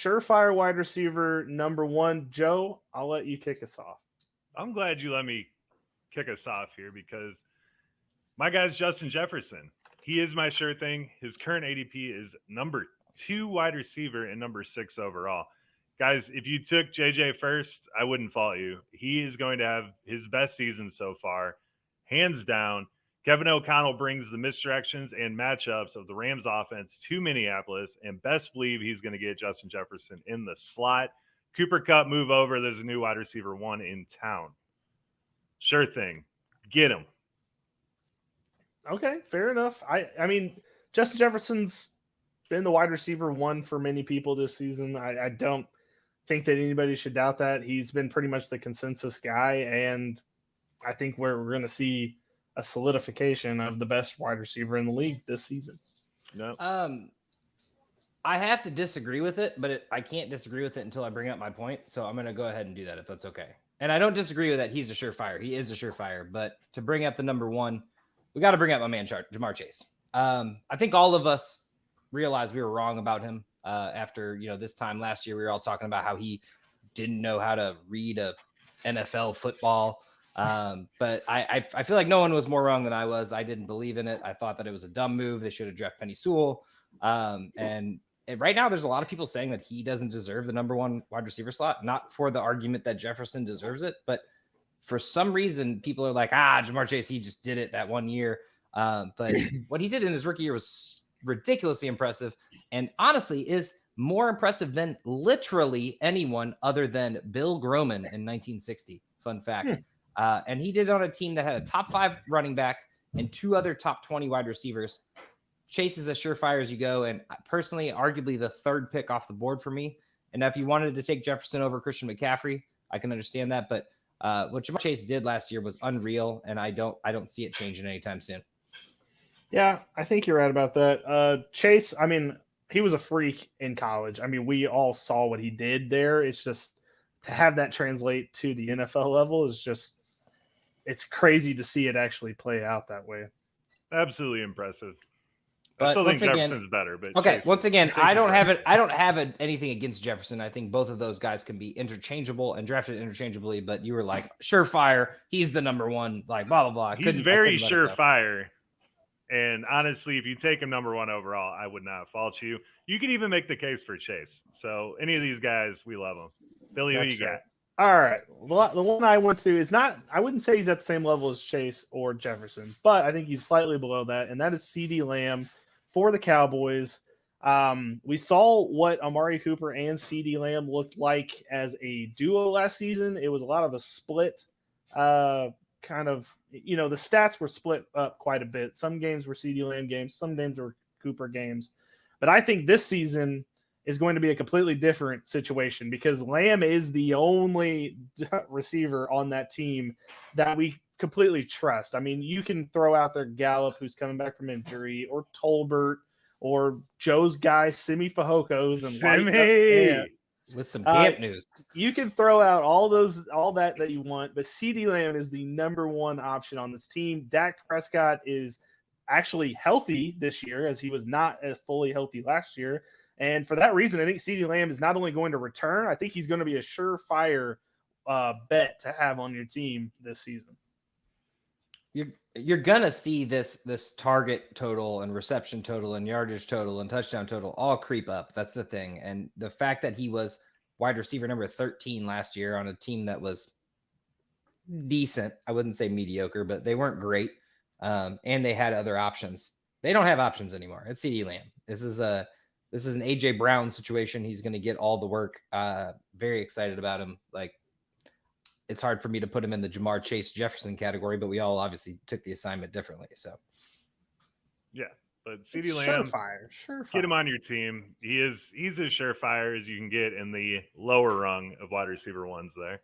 surefire wide receiver number 1. Joe, I'll let you kick us off. I'm glad you let me kick us off here because my guy's Justin Jefferson. He is my sure thing. His current ADP is number 2 wide receiver and number 6 overall. Guys, if you took JJ first, I wouldn't fault you. He is going to have his best season so far, hands down. Kevin O'Connell brings the misdirections and matchups of the Rams offense to Minneapolis, and best believe he's going to get Justin Jefferson in the slot. Cooper Kupp move over. There's a new wide receiver 1 in town. Sure thing. Get him. Okay, fair enough. I mean, Justin Jefferson's been the wide receiver 1 for many people this season. I don't think that anybody should doubt that. He's been pretty much the consensus guy, and I think we're going to see a solidification of the best wide receiver in the league this season. No. I have to disagree with it, but I can't disagree with it until I bring up my point. So I'm going to go ahead and do that if that's okay. And I don't disagree with that. He's a surefire. He is a surefire. But to bring up the number 1, we got to bring up my man, Ja'Marr Chase. I think all of us realized we were wrong about him after, this time last year. We were all talking about how he didn't know how to read a NFL football. But I feel like no one was more wrong than I was. I didn't believe in it. I thought that it was a dumb move. They should have drafted Penny Sewell. And right now there's a lot of people saying that he doesn't deserve the number 1 wide receiver slot, not for the argument that Jefferson deserves it, but for some reason people are like, Ja'Marr Chase, he just did it that 1 year. But what he did in his rookie year was ridiculously impressive. And honestly is more impressive than literally anyone other than Bill Groman in 1960. Fun fact. And he did it on a team that had a top 5 running back and 2 other top 20 wide receivers. Chase is as surefire as you go. And personally, arguably the 3rd pick off the board for me. And if you wanted to take Jefferson over Christian McCaffrey, I can understand that. But what Ja'Marr Chase did last year was unreal. And I don't see it changing anytime soon. Yeah, I think you're right about that. Chase, I mean, he was a freak in college. I mean, we all saw what he did there. It's just to have that translate to the NFL level is just, it's crazy to see it actually play out that way. Absolutely impressive. But I still think once Jefferson's better. But okay, Chase once again, Chase I don't better. have anything against Jefferson. I think both of those guys can be interchangeable and drafted interchangeably. But you were like, surefire, he's the number 1, like blah blah blah. He's very surefire. And honestly, if you take him number 1 overall, I would not fault you. You could even make the case for Chase. So any of these guys, we love them. Billy, That's who you got? All right. The one I went to is not, I wouldn't say he's at the same level as Chase or Jefferson, but I think he's slightly below that. And that is CeeDee Lamb for the Cowboys. We saw what Amari Cooper and CeeDee Lamb looked like as a duo last season. It was a lot of a split kind of, the stats were split up quite a bit. Some games were CeeDee Lamb games, some games were Cooper games. But I think this season is going to be a completely different situation because Lamb is the only receiver on that team that we completely trust. I mean, you can throw out there Gallup, who's coming back from injury, or Tolbert, or Joe's guy, Simi Fehokos, and with some camp news. You can throw out all that you want, but CeeDee Lamb is the number 1 option on this team. Dak Prescott is actually healthy this year, as he was not as fully healthy last year. And for that reason, I think CeeDee Lamb is not only going to return, I think he's going to be a surefire bet to have on your team this season. You're gonna see this target total and reception total and yardage total and touchdown total all creep up. That's the thing. And the fact that he was wide receiver number 13 last year on a team that was decent, I wouldn't say mediocre, but they weren't great. And they had other options. They don't have options anymore. It's CeeDee Lamb. This is an AJ Brown situation. He's going to get all the work. Very excited about him. Like, it's hard for me to put him in the Ja'Marr Chase Jefferson category, but we all obviously took the assignment differently. So, yeah, but CeeDee Lamb, surefire. Get him on your team. He's as surefire as you can get in the lower rung of wide receiver ones there.